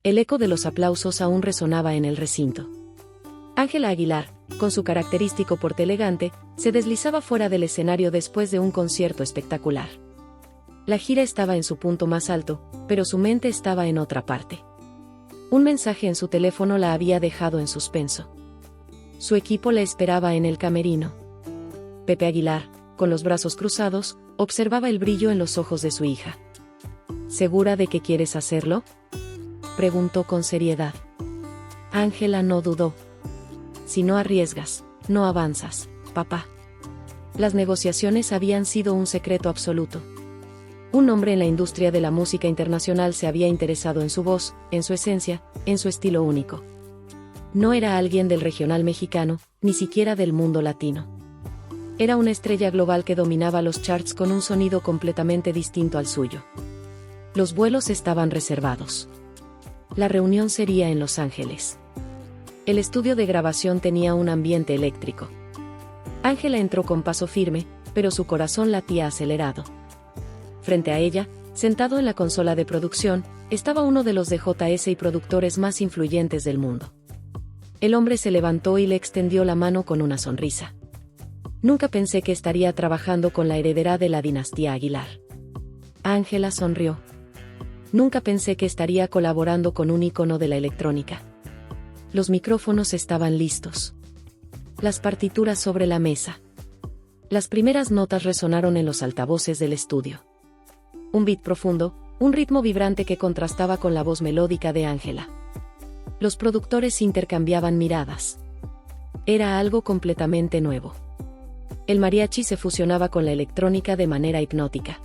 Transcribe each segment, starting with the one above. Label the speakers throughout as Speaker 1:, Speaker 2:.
Speaker 1: el eco de los aplausos aún resonaba en el recinto. Ángela Aguilar, con su característico porte elegante, se deslizaba fuera del escenario después de un concierto espectacular. La gira estaba en su punto más alto, pero su mente estaba en otra parte. Un mensaje en su teléfono la había dejado en suspenso. Su equipo la esperaba en el camerino. Pepe Aguilar, con los brazos cruzados, observaba el brillo en los ojos de su hija. ¿Segura de que quieres hacerlo?, preguntó con seriedad. Ángela no dudó. Si no arriesgas, no avanzas, papá. Las negociaciones habían sido un secreto absoluto. Un hombre en la industria de la música internacional se había interesado en su voz, en su esencia, en su estilo único. No era alguien del regional mexicano, ni siquiera del mundo latino. Era una estrella global que dominaba los charts con un sonido completamente distinto al suyo. Los vuelos estaban reservados. La reunión sería en Los Ángeles. El estudio de grabación tenía un ambiente eléctrico. Ángela entró con paso firme, pero su corazón latía acelerado. Frente a ella, sentado en la consola de producción, estaba uno de los DJs y productores más influyentes del mundo. El hombre se levantó y le extendió la mano con una sonrisa. Nunca pensé que estaría trabajando con la heredera de la dinastía Aguilar. Ángela sonrió. Nunca pensé que estaría colaborando con un ícono de la electrónica. Los micrófonos estaban listos. Las partituras sobre la mesa. Las primeras notas resonaron en los altavoces del estudio. Un beat profundo, un ritmo vibrante que contrastaba con la voz melódica de Ángela. Los productores intercambiaban miradas. Era algo completamente nuevo. El mariachi se fusionaba con la electrónica de manera hipnótica.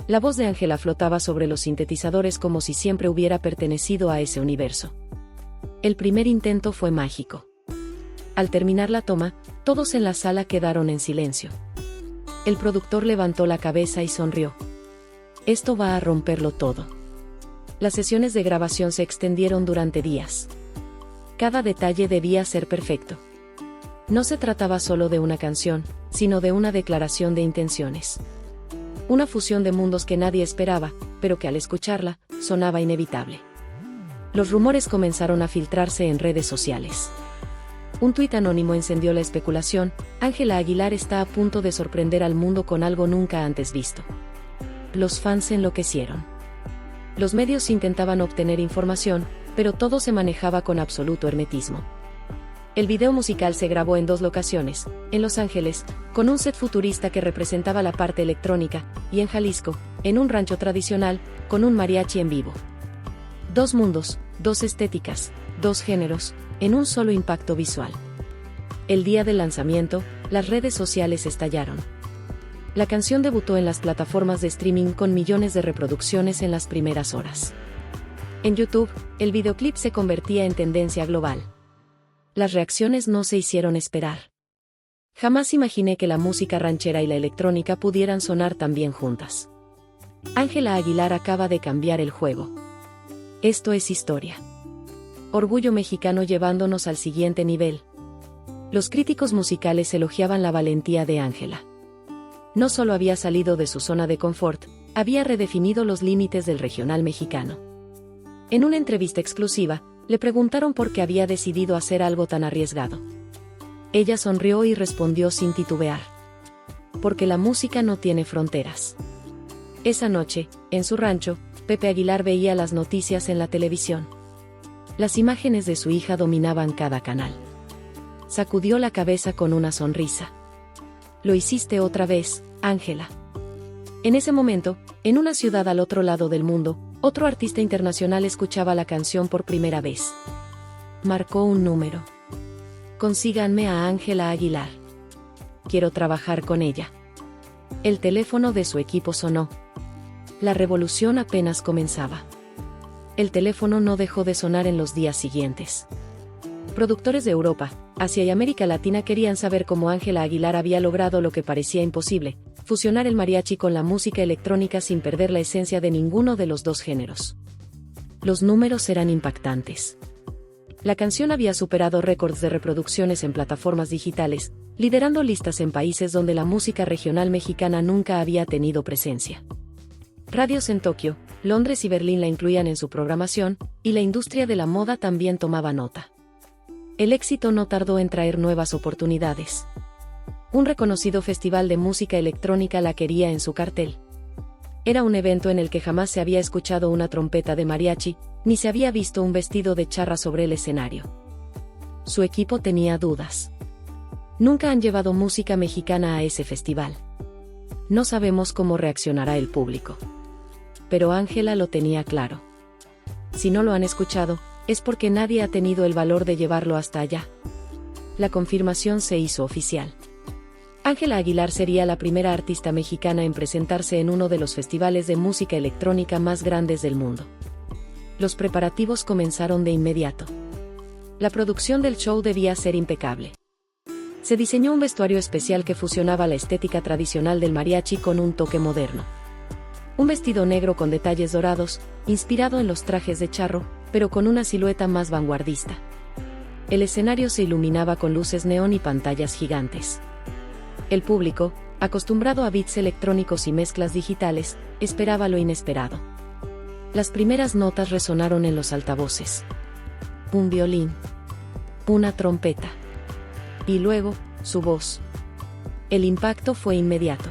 Speaker 1: La voz de Ángela flotaba sobre los sintetizadores como si siempre hubiera pertenecido a ese universo. El primer intento fue mágico. Al terminar la toma, todos en la sala quedaron en silencio. El productor levantó la cabeza y sonrió. Esto va a romperlo todo. Las sesiones de grabación se extendieron durante días. Cada detalle debía ser perfecto. No se trataba solo de una canción, sino de una declaración de intenciones. Una fusión de mundos que nadie esperaba, pero que al escucharla, sonaba inevitable. Los rumores comenzaron a filtrarse en redes sociales. Un tuit anónimo encendió la especulación: Ángela Aguilar está a punto de sorprender al mundo con algo nunca antes visto. Los fans enloquecieron. Los medios intentaban obtener información, pero todo se manejaba con absoluto hermetismo. El video musical se grabó en 2 locaciones, en Los Ángeles, con un set futurista que representaba la parte electrónica, y en Jalisco, en un rancho tradicional, con un mariachi en vivo. 2 mundos, 2 estéticas, 2 géneros, en un solo impacto visual. El día del lanzamiento, las redes sociales estallaron. La canción debutó en las plataformas de streaming con millones de reproducciones en las primeras horas. En YouTube, el videoclip se convertía en tendencia global. Las reacciones no se hicieron esperar. Jamás imaginé que la música ranchera y la electrónica pudieran sonar tan bien juntas. Ángela Aguilar acaba de cambiar el juego. Esto es historia. Orgullo mexicano llevándonos al siguiente nivel. Los críticos musicales elogiaban la valentía de Ángela. No solo había salido de su zona de confort, había redefinido los límites del regional mexicano. En una entrevista exclusiva, le preguntaron por qué había decidido hacer algo tan arriesgado. Ella sonrió y respondió sin titubear. Porque la música no tiene fronteras. Esa noche, en su rancho, Pepe Aguilar veía las noticias en la televisión. Las imágenes de su hija dominaban cada canal. Sacudió la cabeza con una sonrisa. Lo hiciste otra vez, Ángela. En ese momento, en una ciudad al otro lado del mundo, otro artista internacional escuchaba la canción por primera vez. Marcó un número. Consíganme a Ángela Aguilar. Quiero trabajar con ella. El teléfono de su equipo sonó. La revolución apenas comenzaba. El teléfono no dejó de sonar en los días siguientes. Productores de Europa, Asia y América Latina querían saber cómo Ángela Aguilar había logrado lo que parecía imposible: fusionar el mariachi con la música electrónica sin perder la esencia de ninguno de los 2 géneros. Los números eran impactantes. La canción había superado récords de reproducciones en plataformas digitales, liderando listas en países donde la música regional mexicana nunca había tenido presencia. Radios en Tokio, Londres y Berlín la incluían en su programación, y la industria de la moda también tomaba nota. El éxito no tardó en traer nuevas oportunidades. Un reconocido festival de música electrónica la quería en su cartel. Era un evento en el que jamás se había escuchado una trompeta de mariachi, ni se había visto un vestido de charra sobre el escenario. Su equipo tenía dudas. Nunca han llevado música mexicana a ese festival. No sabemos cómo reaccionará el público. Pero Ángela lo tenía claro. Si no lo han escuchado, es porque nadie ha tenido el valor de llevarlo hasta allá. La confirmación se hizo oficial. Ángela Aguilar sería la primera artista mexicana en presentarse en uno de los festivales de música electrónica más grandes del mundo. Los preparativos comenzaron de inmediato. La producción del show debía ser impecable. Se diseñó un vestuario especial que fusionaba la estética tradicional del mariachi con un toque moderno. Un vestido negro con detalles dorados, inspirado en los trajes de charro, pero con una silueta más vanguardista. El escenario se iluminaba con luces neón y pantallas gigantes. El público, acostumbrado a beats electrónicos y mezclas digitales, esperaba lo inesperado. Las primeras notas resonaron en los altavoces. Un violín. Una trompeta. Y luego, su voz. El impacto fue inmediato.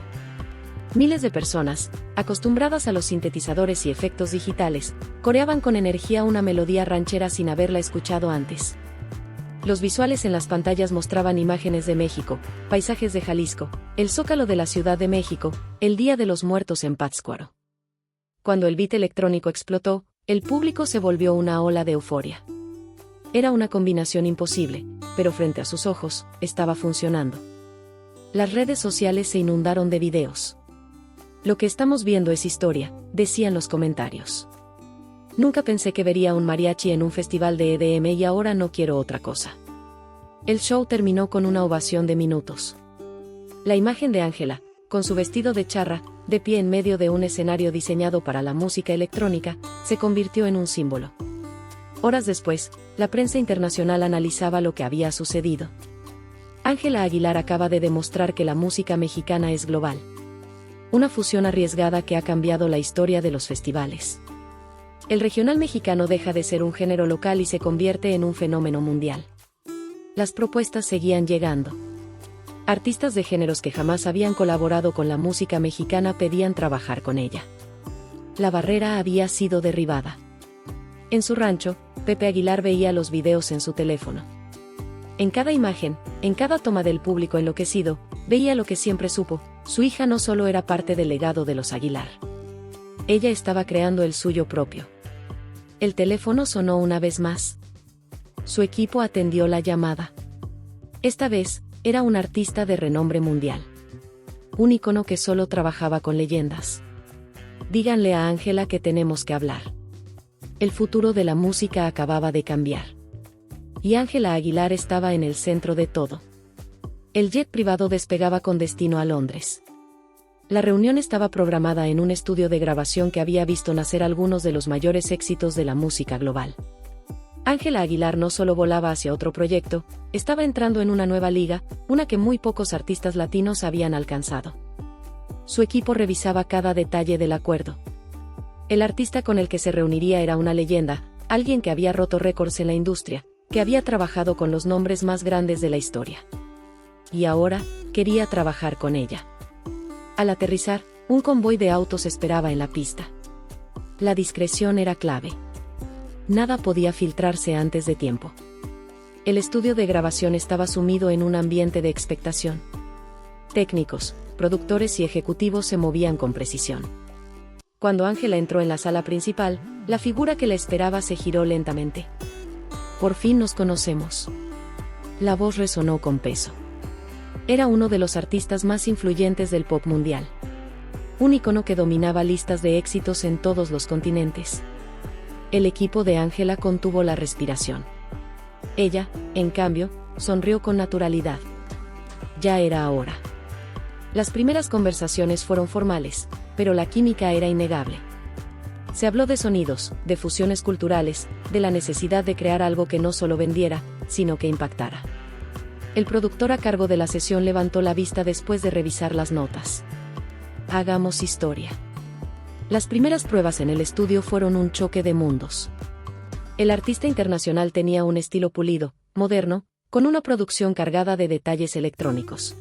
Speaker 1: Miles de personas, acostumbradas a los sintetizadores y efectos digitales, coreaban con energía una melodía ranchera sin haberla escuchado antes. Los visuales en las pantallas mostraban imágenes de México, paisajes de Jalisco, el Zócalo de la Ciudad de México, el Día de los Muertos en Pátzcuaro. Cuando el beat electrónico explotó, el público se volvió una ola de euforia. Era una combinación imposible, pero frente a sus ojos, estaba funcionando. Las redes sociales se inundaron de videos. Lo que estamos viendo es historia, decían los comentarios. Nunca pensé que vería un mariachi en un festival de EDM y ahora no quiero otra cosa. El show terminó con una ovación de minutos. La imagen de Ángela, con su vestido de charra, de pie en medio de un escenario diseñado para la música electrónica, se convirtió en un símbolo. Horas después, la prensa internacional analizaba lo que había sucedido. Ángela Aguilar acaba de demostrar que la música mexicana es global. Una fusión arriesgada que ha cambiado la historia de los festivales. El regional mexicano deja de ser un género local y se convierte en un fenómeno mundial. Las propuestas seguían llegando. Artistas de géneros que jamás habían colaborado con la música mexicana pedían trabajar con ella. La barrera había sido derribada. En su rancho, Pepe Aguilar veía los videos en su teléfono. En cada imagen, en cada toma del público enloquecido, veía lo que siempre supo: su hija no solo era parte del legado de los Aguilar. Ella estaba creando el suyo propio. El teléfono sonó una vez más. Su equipo atendió la llamada. Esta vez, era un artista de renombre mundial. Un ícono que solo trabajaba con leyendas. Díganle a Ángela que tenemos que hablar. El futuro de la música acababa de cambiar. Y Ángela Aguilar estaba en el centro de todo. El jet privado despegaba con destino a Londres. La reunión estaba programada en un estudio de grabación que había visto nacer algunos de los mayores éxitos de la música global. Ángela Aguilar no solo volaba hacia otro proyecto, estaba entrando en una nueva liga, una que muy pocos artistas latinos habían alcanzado. Su equipo revisaba cada detalle del acuerdo. El artista con el que se reuniría era una leyenda, alguien que había roto récords en la industria, que había trabajado con los nombres más grandes de la historia. Y ahora, quería trabajar con ella. Al aterrizar, un convoy de autos esperaba en la pista. La discreción era clave. Nada podía filtrarse antes de tiempo. El estudio de grabación estaba sumido en un ambiente de expectación. Técnicos, productores y ejecutivos se movían con precisión. Cuando Ángela entró en la sala principal, la figura que la esperaba se giró lentamente. Por fin nos conocemos. La voz resonó con peso. Era uno de los artistas más influyentes del pop mundial. Un ícono que dominaba listas de éxitos en todos los continentes. El equipo de Ángela contuvo la respiración. Ella, en cambio, sonrió con naturalidad. Ya era ahora. Las primeras conversaciones fueron formales, pero la química era innegable. Se habló de sonidos, de fusiones culturales, de la necesidad de crear algo que no solo vendiera, sino que impactara. El productor a cargo de la sesión levantó la vista después de revisar las notas. Hagamos historia. Las primeras pruebas en el estudio fueron un choque de mundos. El artista internacional tenía un estilo pulido, moderno, con una producción cargada de detalles electrónicos.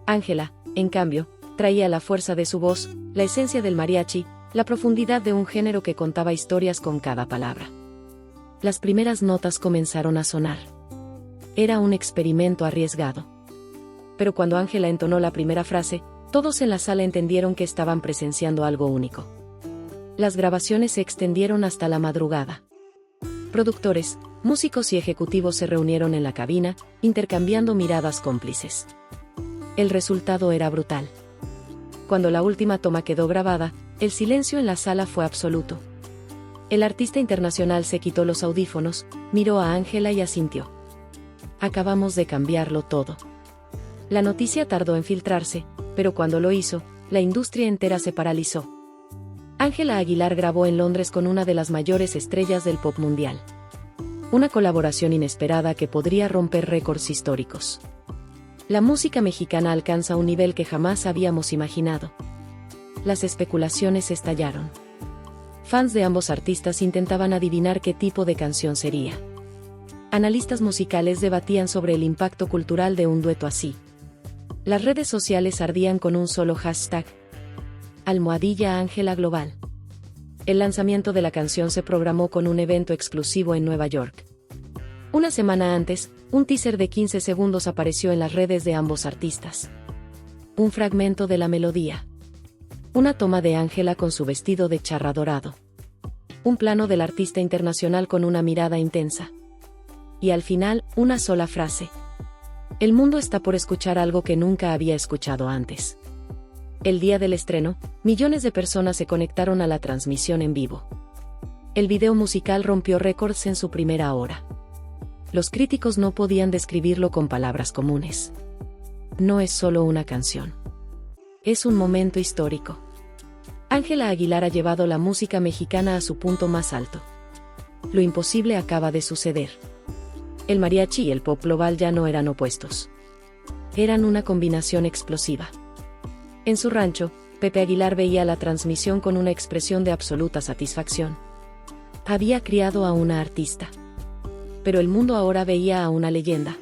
Speaker 1: Ángela, en cambio, traía la fuerza de su voz, la esencia del mariachi, la profundidad de un género que contaba historias con cada palabra. Las primeras notas comenzaron a sonar. Era un experimento arriesgado. Pero cuando Ángela entonó la primera frase, todos en la sala entendieron que estaban presenciando algo único. Las grabaciones se extendieron hasta la madrugada. Productores, músicos y ejecutivos se reunieron en la cabina, intercambiando miradas cómplices. El resultado era brutal. Cuando la última toma quedó grabada, el silencio en la sala fue absoluto. El artista internacional se quitó los audífonos, miró a Ángela y asintió. Acabamos de cambiarlo todo. La noticia tardó en filtrarse, pero cuando lo hizo, la industria entera se paralizó. Ángela Aguilar grabó en Londres con una de las mayores estrellas del pop mundial. Una colaboración inesperada que podría romper récords históricos. La música mexicana alcanza un nivel que jamás habíamos imaginado. Las especulaciones estallaron. Fans de ambos artistas intentaban adivinar qué tipo de canción sería. Analistas musicales debatían sobre el impacto cultural de un dueto así. Las redes sociales ardían con un solo hashtag: #Ángela Global. El lanzamiento de la canción se programó con un evento exclusivo en Nueva York. Una semana antes, un teaser de 15 segundos apareció en las redes de ambos artistas. Un fragmento de la melodía. Una toma de Ángela con su vestido de charra dorado. Un plano del artista internacional con una mirada intensa. Y al final, una sola frase. El mundo está por escuchar algo que nunca había escuchado antes. El día del estreno, millones de personas se conectaron a la transmisión en vivo. El video musical rompió récords en su primera hora. Los críticos no podían describirlo con palabras comunes. No es solo una canción. Es un momento histórico. Ángela Aguilar ha llevado la música mexicana a su punto más alto. Lo imposible acaba de suceder. El mariachi y el pop global ya no eran opuestos. Eran una combinación explosiva. En su rancho, Pepe Aguilar veía la transmisión con una expresión de absoluta satisfacción. Había criado a una artista. Pero el mundo ahora veía a una leyenda.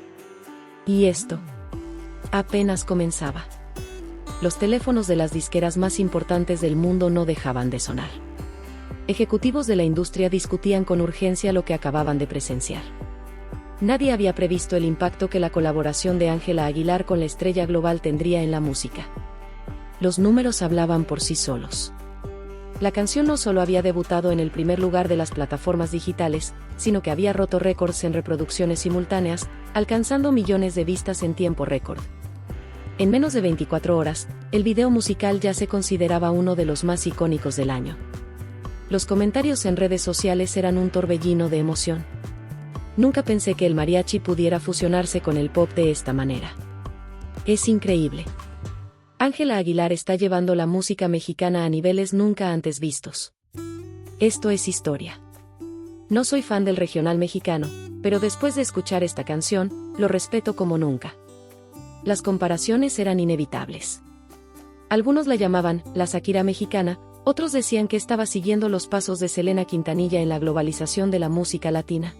Speaker 1: Y esto apenas comenzaba. Los teléfonos de las disqueras más importantes del mundo no dejaban de sonar. Ejecutivos de la industria discutían con urgencia lo que acababan de presenciar. Nadie había previsto el impacto que la colaboración de Ángela Aguilar con la estrella global tendría en la música. Los números hablaban por sí solos. La canción no solo había debutado en el primer lugar de las plataformas digitales, sino que había roto récords en reproducciones simultáneas, alcanzando millones de vistas en tiempo récord. En menos de 24 horas, el video musical ya se consideraba uno de los más icónicos del año. Los comentarios en redes sociales eran un torbellino de emoción. Nunca pensé que el mariachi pudiera fusionarse con el pop de esta manera. Es increíble. Ángela Aguilar está llevando la música mexicana a niveles nunca antes vistos. Esto es historia. No soy fan del regional mexicano, pero después de escuchar esta canción, lo respeto como nunca. Las comparaciones eran inevitables. Algunos la llamaban la Shakira mexicana, otros decían que estaba siguiendo los pasos de Selena Quintanilla en la globalización de la música latina.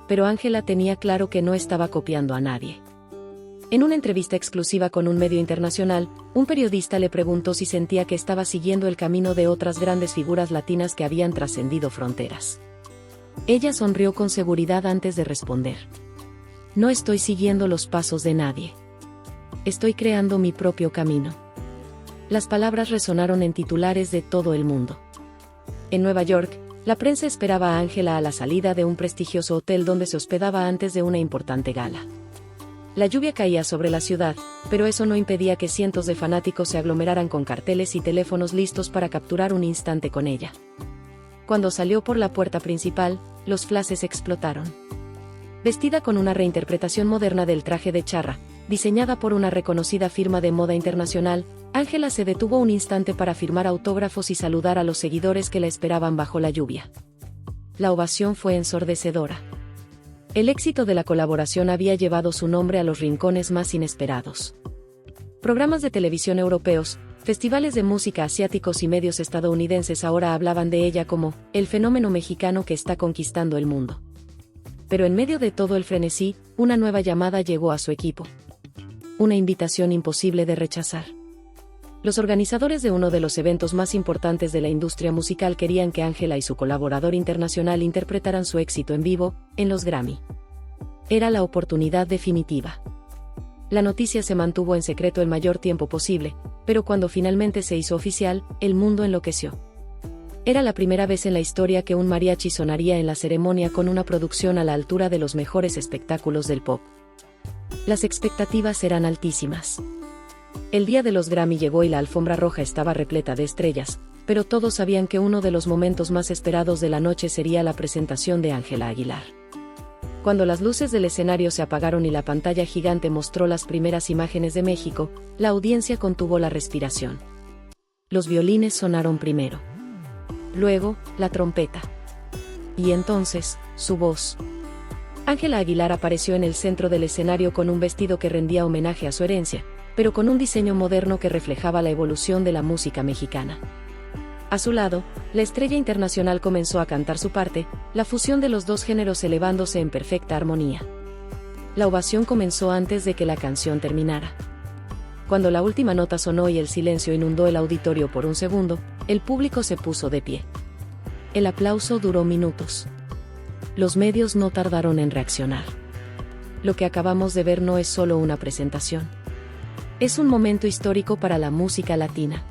Speaker 1: Pero Ángela tenía claro que no estaba copiando a nadie. En una entrevista exclusiva con un medio internacional, un periodista le preguntó si sentía que estaba siguiendo el camino de otras grandes figuras latinas que habían trascendido fronteras. Ella sonrió con seguridad antes de responder. No estoy siguiendo los pasos de nadie. Estoy creando mi propio camino. Las palabras resonaron en titulares de todo el mundo. En Nueva York, la prensa esperaba a Ángela a la salida de un prestigioso hotel donde se hospedaba antes de una importante gala. La lluvia caía sobre la ciudad, pero eso no impedía que cientos de fanáticos se aglomeraran con carteles y teléfonos listos para capturar un instante con ella. Cuando salió por la puerta principal, los flashes explotaron. Vestida con una reinterpretación moderna del traje de charra, diseñada por una reconocida firma de moda internacional, Ángela se detuvo un instante para firmar autógrafos y saludar a los seguidores que la esperaban bajo la lluvia. La ovación fue ensordecedora. El éxito de la colaboración había llevado su nombre a los rincones más inesperados. Programas de televisión europeos, Festivales de música asiáticos y medios estadounidenses ahora hablaban de ella como el fenómeno mexicano que está conquistando el mundo. Pero en medio de todo el frenesí, una nueva llamada llegó a su equipo. Una invitación imposible de rechazar. Los organizadores de uno de los eventos más importantes de la industria musical querían que Ángela y su colaborador internacional interpretaran su éxito en vivo, en los Grammy. Era la oportunidad definitiva. La noticia se mantuvo en secreto el mayor tiempo posible, pero cuando finalmente se hizo oficial, el mundo enloqueció. Era la primera vez en la historia que un mariachi sonaría en la ceremonia con una producción a la altura de los mejores espectáculos del pop. Las expectativas eran altísimas. El día de los Grammy llegó y la alfombra roja estaba repleta de estrellas, pero todos sabían que uno de los momentos más esperados de la noche sería la presentación de Ángela Aguilar. Cuando las luces del escenario se apagaron y la pantalla gigante mostró las primeras imágenes de México, la audiencia contuvo la respiración. Los violines sonaron primero. Luego, la trompeta. Y entonces, su voz. Ángela Aguilar apareció en el centro del escenario con un vestido que rendía homenaje a su herencia, pero con un diseño moderno que reflejaba la evolución de la música mexicana. A su lado, la estrella internacional comenzó a cantar su parte, la fusión de los dos géneros elevándose en perfecta armonía. La ovación comenzó antes de que la canción terminara. Cuando la última nota sonó y el silencio inundó el auditorio por un segundo, el público se puso de pie. El aplauso duró minutos. Los medios no tardaron en reaccionar. Lo que acabamos de ver no es solo una presentación. Es un momento histórico para la música latina.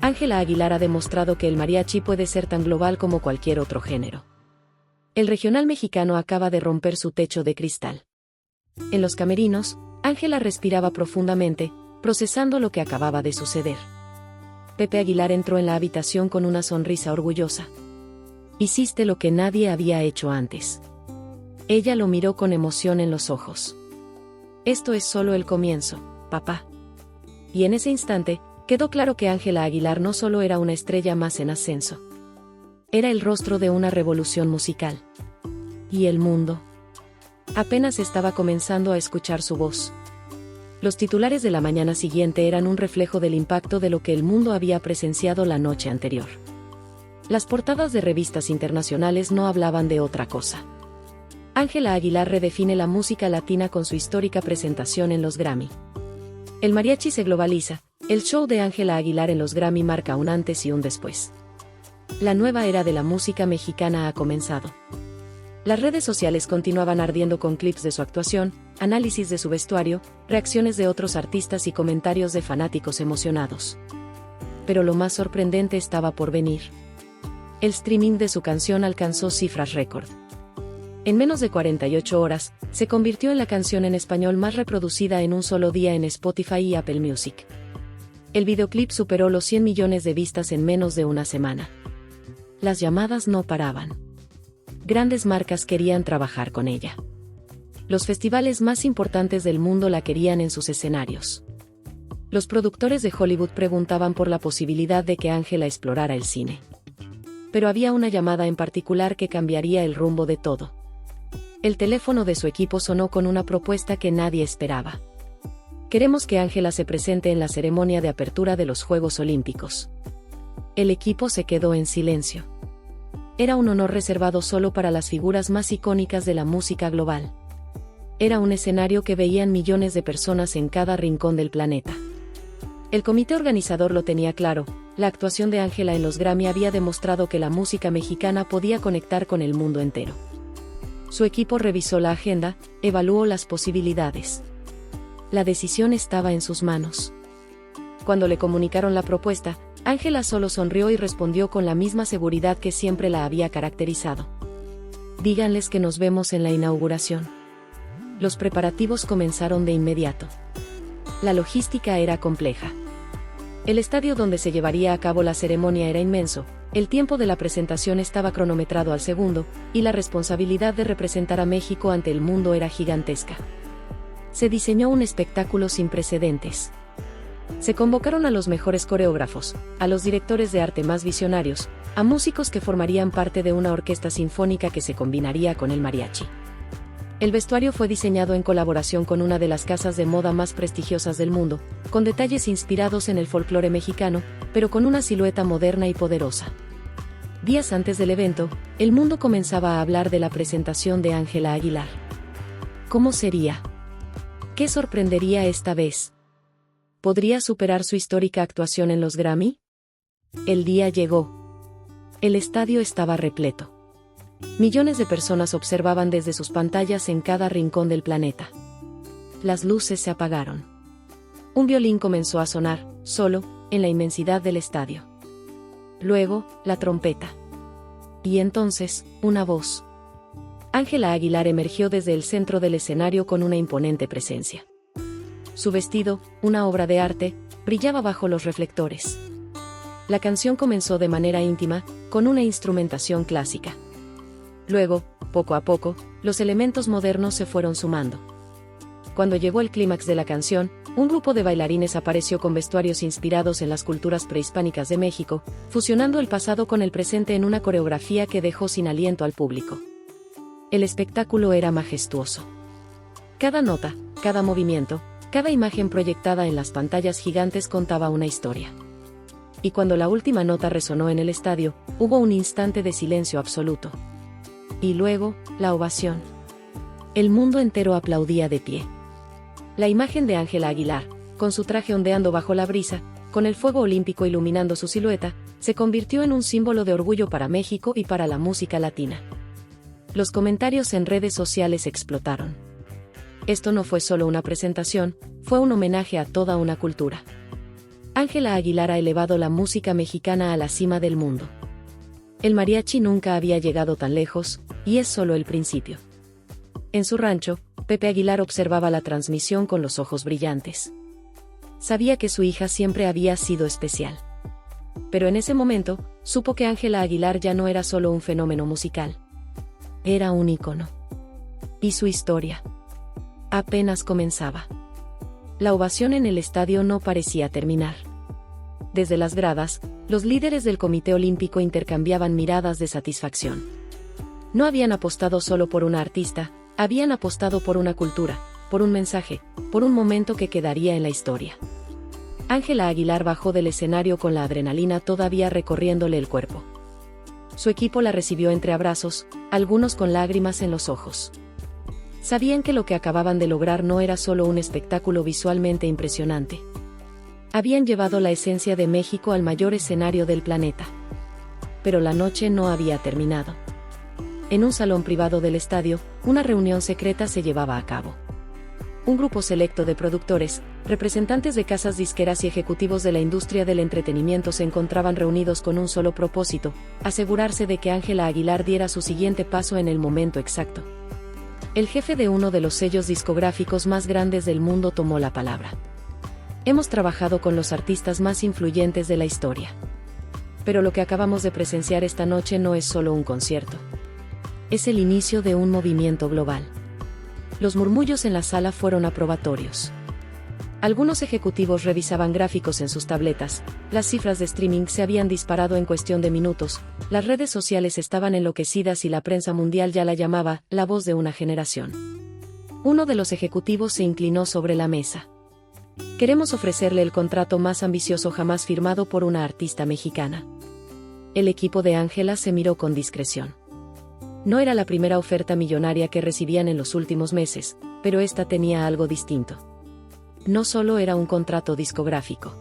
Speaker 1: Ángela Aguilar ha demostrado que el mariachi puede ser tan global como cualquier otro género. El regional mexicano acaba de romper su techo de cristal. En los camerinos, Ángela respiraba profundamente, procesando lo que acababa de suceder. Pepe Aguilar entró en la habitación con una sonrisa orgullosa. Hiciste lo que nadie había hecho antes. Ella lo miró con emoción en los ojos. Esto es solo el comienzo, papá. Y en ese instante, quedó claro que Ángela Aguilar no solo era una estrella más en ascenso. Era el rostro de una revolución musical. Y el mundo apenas estaba comenzando a escuchar su voz. Los titulares de la mañana siguiente eran un reflejo del impacto de lo que el mundo había presenciado la noche anterior. Las portadas de revistas internacionales no hablaban de otra cosa. Ángela Aguilar redefine la música latina con su histórica presentación en los Grammy. El mariachi se globaliza. El show de Ángela Aguilar en los Grammy marca un antes y un después. La nueva era de la música mexicana ha comenzado. Las redes sociales continuaban ardiendo con clips de su actuación, análisis de su vestuario, reacciones de otros artistas y comentarios de fanáticos emocionados. Pero lo más sorprendente estaba por venir. El streaming de su canción alcanzó cifras récord. En menos de 48 horas, se convirtió en la canción en español más reproducida en un solo día en Spotify y Apple Music. El videoclip superó los 100 millones de vistas en menos de una semana. Las llamadas no paraban. Grandes marcas querían trabajar con ella. Los festivales más importantes del mundo la querían en sus escenarios. Los productores de Hollywood preguntaban por la posibilidad de que Ángela explorara el cine. Pero había una llamada en particular que cambiaría el rumbo de todo. El teléfono de su equipo sonó con una propuesta que nadie esperaba. Queremos que Ángela se presente en la ceremonia de apertura de los Juegos Olímpicos. El equipo se quedó en silencio. Era un honor reservado solo para las figuras más icónicas de la música global. Era un escenario que veían millones de personas en cada rincón del planeta. El comité organizador lo tenía claro, la actuación de Ángela en los Grammy había demostrado que la música mexicana podía conectar con el mundo entero. Su equipo revisó la agenda, evaluó las posibilidades. La decisión estaba en sus manos. Cuando le comunicaron la propuesta, Ángela solo sonrió y respondió con la misma seguridad que siempre la había caracterizado. Díganles que nos vemos en la inauguración. Los preparativos comenzaron de inmediato. La logística era compleja. El estadio donde se llevaría a cabo la ceremonia era inmenso, el tiempo de la presentación estaba cronometrado al segundo, y la responsabilidad de representar a México ante el mundo era gigantesca. Se diseñó un espectáculo sin precedentes. Se convocaron a los mejores coreógrafos, a los directores de arte más visionarios, a músicos que formarían parte de una orquesta sinfónica que se combinaría con el mariachi. El vestuario fue diseñado en colaboración con una de las casas de moda más prestigiosas del mundo, con detalles inspirados en el folclore mexicano, pero con una silueta moderna y poderosa. Días antes del evento, el mundo comenzaba a hablar de la presentación de Ángela Aguilar. ¿Cómo sería? ¿Qué sorprendería esta vez? ¿Podría superar su histórica actuación en los Grammy? El día llegó. El estadio estaba repleto. Millones de personas observaban desde sus pantallas en cada rincón del planeta. Las luces se apagaron. Un violín comenzó a sonar, solo, en la inmensidad del estadio. Luego, la trompeta. Y entonces, una voz. Ángela Aguilar emergió desde el centro del escenario con una imponente presencia. Su vestido, una obra de arte, brillaba bajo los reflectores. La canción comenzó de manera íntima, con una instrumentación clásica. Luego, poco a poco, los elementos modernos se fueron sumando. Cuando llegó el clímax de la canción, un grupo de bailarines apareció con vestuarios inspirados en las culturas prehispánicas de México, fusionando el pasado con el presente en una coreografía que dejó sin aliento al público. El espectáculo era majestuoso. Cada nota, cada movimiento, cada imagen proyectada en las pantallas gigantes contaba una historia. Y cuando la última nota resonó en el estadio, hubo un instante de silencio absoluto. Y luego, la ovación. El mundo entero aplaudía de pie. La imagen de Ángela Aguilar, con su traje ondeando bajo la brisa, con el fuego olímpico iluminando su silueta, se convirtió en un símbolo de orgullo para México y para la música latina. Los comentarios en redes sociales explotaron. Esto no fue solo una presentación, fue un homenaje a toda una cultura. Ángela Aguilar ha elevado la música mexicana a la cima del mundo. El mariachi nunca había llegado tan lejos, y es solo el principio. En su rancho, Pepe Aguilar observaba la transmisión con los ojos brillantes. Sabía que su hija siempre había sido especial. Pero en ese momento, supo que Ángela Aguilar ya no era solo un fenómeno musical. Era un ícono. Y su historia apenas comenzaba. La ovación en el estadio no parecía terminar. Desde las gradas, los líderes del Comité Olímpico intercambiaban miradas de satisfacción. No habían apostado solo por una artista, habían apostado por una cultura, por un mensaje, por un momento que quedaría en la historia. Ángela Aguilar bajó del escenario con la adrenalina todavía recorriéndole el cuerpo. Su equipo la recibió entre abrazos, algunos con lágrimas en los ojos. Sabían que lo que acababan de lograr no era solo un espectáculo visualmente impresionante. Habían llevado la esencia de México al mayor escenario del planeta. Pero la noche no había terminado. En un salón privado del estadio, una reunión secreta se llevaba a cabo. Un grupo selecto de productores, representantes de casas disqueras y ejecutivos de la industria del entretenimiento se encontraban reunidos con un solo propósito: asegurarse de que Ángela Aguilar diera su siguiente paso en el momento exacto. El jefe de uno de los sellos discográficos más grandes del mundo tomó la palabra. Hemos trabajado con los artistas más influyentes de la historia. Pero lo que acabamos de presenciar esta noche no es solo un concierto. Es el inicio de un movimiento global. Los murmullos en la sala fueron aprobatorios. Algunos ejecutivos revisaban gráficos en sus tabletas, las cifras de streaming se habían disparado en cuestión de minutos, las redes sociales estaban enloquecidas y la prensa mundial ya la llamaba la voz de una generación. Uno de los ejecutivos se inclinó sobre la mesa. Queremos ofrecerle el contrato más ambicioso jamás firmado por una artista mexicana. El equipo de Ángela se miró con discreción. No era la primera oferta millonaria que recibían en los últimos meses, pero esta tenía algo distinto. No solo era un contrato discográfico.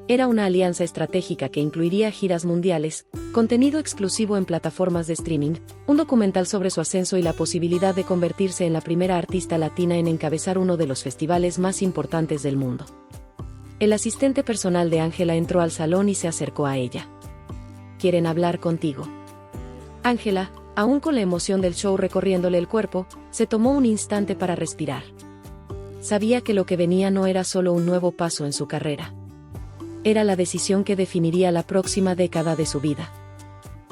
Speaker 1: Era una alianza estratégica que incluiría giras mundiales, contenido exclusivo en plataformas de streaming, un documental sobre su ascenso y la posibilidad de convertirse en la primera artista latina en encabezar uno de los festivales más importantes del mundo. El asistente personal de Ángela entró al salón y se acercó a ella. ¿Quieren hablar contigo? Ángela, aún con la emoción del show recorriéndole el cuerpo, se tomó un instante para respirar. Sabía que lo que venía no era solo un nuevo paso en su carrera. Era la decisión que definiría la próxima década de su vida.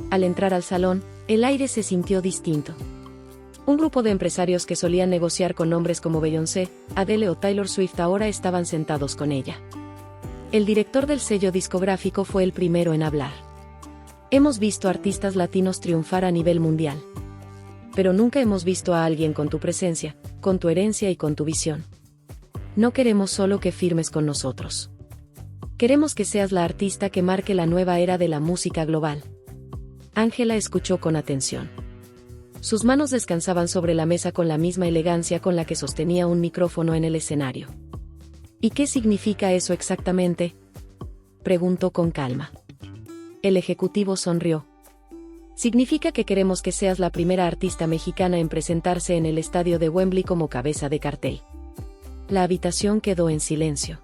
Speaker 1: Al entrar al salón, el aire se sintió distinto. Un grupo de empresarios que solían negociar con nombres como Beyoncé, Adele o Taylor Swift ahora estaban sentados con ella. El director del sello discográfico fue el primero en hablar. Hemos visto artistas latinos triunfar a nivel mundial. pero nunca hemos visto a alguien con tu presencia, con tu herencia y con tu visión. No queremos solo que firmes con nosotros. Queremos que seas la artista que marque la nueva era de la música global. Ángela escuchó con atención. Sus manos descansaban sobre la mesa con la misma elegancia con la que sostenía un micrófono en el escenario. ¿Y qué significa eso exactamente?, preguntó con calma. El ejecutivo sonrió. Significa que queremos que seas la primera artista mexicana en presentarse en el estadio de Wembley como cabeza de cartel. La habitación quedó en silencio.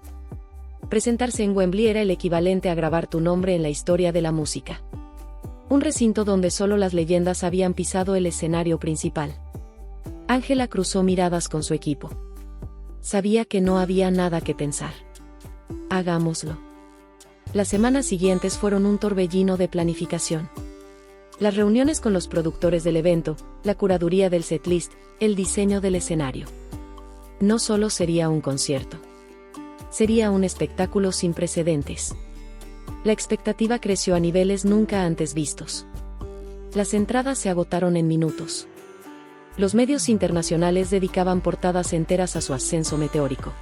Speaker 1: Presentarse en Wembley era el equivalente a grabar tu nombre en la historia de la música. Un recinto donde solo las leyendas habían pisado el escenario principal. Ángela cruzó miradas con su equipo. Sabía que no había nada que pensar. Hagámoslo. Las semanas siguientes fueron un torbellino de planificación. Las reuniones con los productores del evento, la curaduría del setlist, el diseño del escenario. No solo sería un concierto. Sería un espectáculo sin precedentes. La expectativa creció a niveles nunca antes vistos. Las entradas se agotaron en minutos. Los medios internacionales dedicaban portadas enteras a su ascenso meteórico.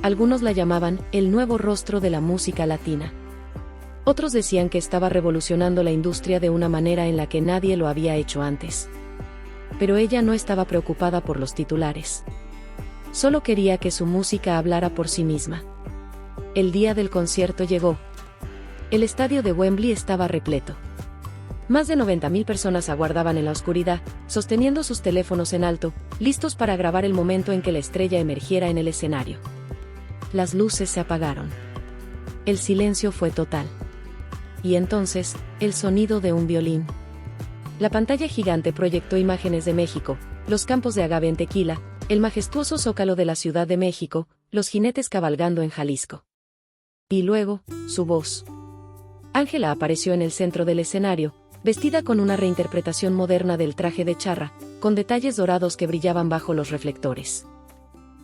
Speaker 1: Algunos la llamaban el nuevo rostro de la música latina. Otros decían que estaba revolucionando la industria de una manera en la que nadie lo había hecho antes. Pero ella no estaba preocupada por los titulares. Solo quería que su música hablara por sí misma. El día del concierto llegó. El estadio de Wembley estaba repleto. Más de 90.000 personas aguardaban en la oscuridad, sosteniendo sus teléfonos en alto, listos para grabar el momento en que la estrella emergiera en el escenario. Las luces se apagaron. El silencio fue total. Y entonces, el sonido de un violín. La pantalla gigante proyectó imágenes de México, los campos de agave en Tequila, el majestuoso zócalo de la Ciudad de México, los jinetes cabalgando en Jalisco. Y luego, su voz. Ángela apareció en el centro del escenario, vestida con una reinterpretación moderna del traje de charra, con detalles dorados que brillaban bajo los reflectores.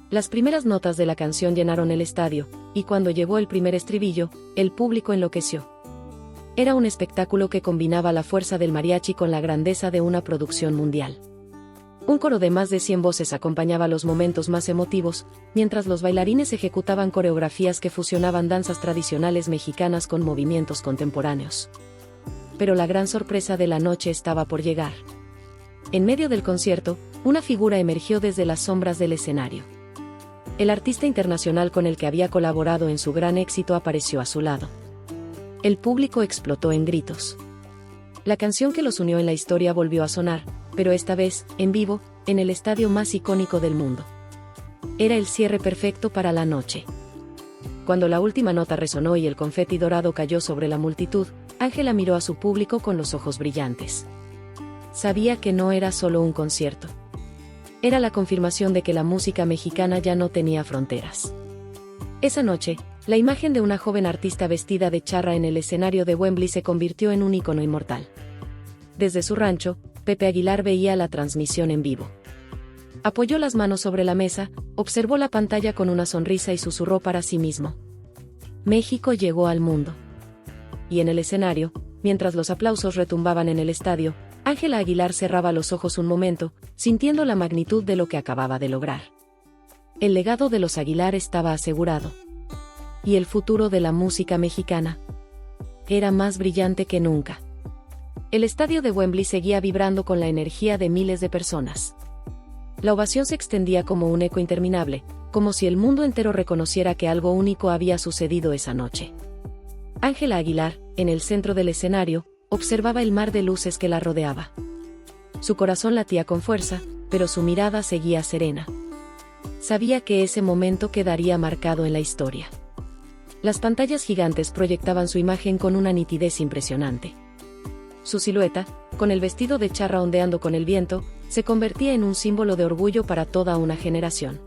Speaker 1: Las primeras notas de la canción llenaron el estadio, y cuando llegó el primer estribillo, el público enloqueció. Era un espectáculo que combinaba la fuerza del mariachi con la grandeza de una producción mundial. Un coro de más de 100 voces acompañaba los momentos más emotivos, mientras los bailarines ejecutaban coreografías que fusionaban danzas tradicionales mexicanas con movimientos contemporáneos. Pero la gran sorpresa de la noche estaba por llegar. En medio del concierto, una figura emergió desde las sombras del escenario. El artista internacional con el que había colaborado en su gran éxito apareció a su lado. El público explotó en gritos. La canción que los unió en la historia volvió a sonar, pero esta vez, en vivo, en el estadio más icónico del mundo. Era el cierre perfecto para la noche. Cuando la última nota resonó y el confeti dorado cayó sobre la multitud, Ángela miró a su público con los ojos brillantes. Sabía que no era solo un concierto. Era la confirmación de que la música mexicana ya no tenía fronteras. Esa noche, la imagen de una joven artista vestida de charra en el escenario de Wembley se convirtió en un ícono inmortal. Desde su rancho, Pepe Aguilar veía la transmisión en vivo. Apoyó las manos sobre la mesa, observó la pantalla con una sonrisa y susurró para sí mismo. México llegó al mundo. Y en el escenario, mientras los aplausos retumbaban en el estadio, Ángela Aguilar cerraba los ojos un momento, sintiendo la magnitud de lo que acababa de lograr. El legado de los Aguilar estaba asegurado. Y el futuro de la música mexicana era más brillante que nunca. El estadio de Wembley seguía vibrando con la energía de miles de personas. La ovación se extendía como un eco interminable, como si el mundo entero reconociera que algo único había sucedido esa noche. Ángela Aguilar, en el centro del escenario, observaba el mar de luces que la rodeaba. Su corazón latía con fuerza, pero su mirada seguía serena. Sabía que ese momento quedaría marcado en la historia. Las pantallas gigantes proyectaban su imagen con una nitidez impresionante. Su silueta, con el vestido de charra ondeando con el viento, se convertía en un símbolo de orgullo para toda una generación.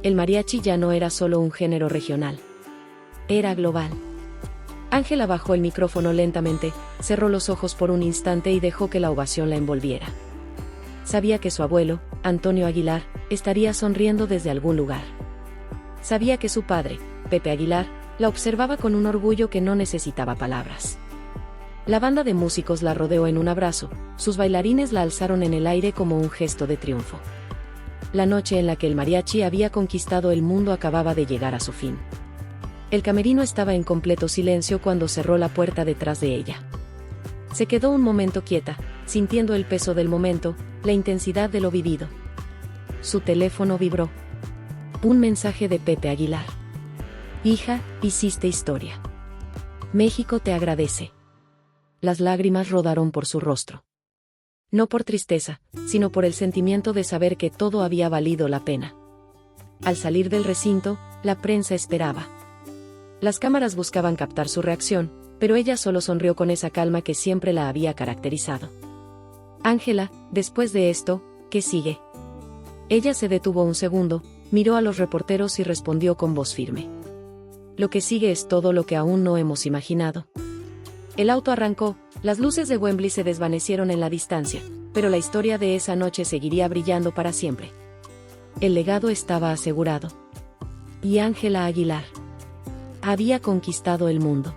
Speaker 1: El mariachi ya no era solo un género regional. Era global. Ángela bajó el micrófono lentamente, cerró los ojos por un instante y dejó que la ovación la envolviera. Sabía que su abuelo, Antonio Aguilar, estaría sonriendo desde algún lugar. Sabía que su padre, Pepe Aguilar, la observaba con un orgullo que no necesitaba palabras. La banda de músicos la rodeó en un abrazo, sus bailarines la alzaron en el aire como un gesto de triunfo. La noche en la que el mariachi había conquistado el mundo acababa de llegar a su fin. El camerino estaba en completo silencio cuando cerró la puerta detrás de ella. Se quedó un momento quieta, sintiendo el peso del momento, la intensidad de lo vivido. Su teléfono vibró. Un mensaje de Pepe Aguilar. Hija, hiciste historia. México te agradece. Las lágrimas rodaron por su rostro. No por tristeza, sino por el sentimiento de saber que todo había valido la pena. Al salir del recinto, la prensa esperaba. Las cámaras buscaban captar su reacción, pero ella solo sonrió con esa calma que siempre la había caracterizado. Ángela, después de esto, ¿qué sigue? Ella se detuvo un segundo, miró a los reporteros y respondió con voz firme. Lo que sigue es todo lo que aún no hemos imaginado. El auto arrancó, las luces de Wembley se desvanecieron en la distancia, pero la historia de esa noche seguiría brillando para siempre. El legado estaba asegurado. Y Ángela Aguilar había conquistado el mundo.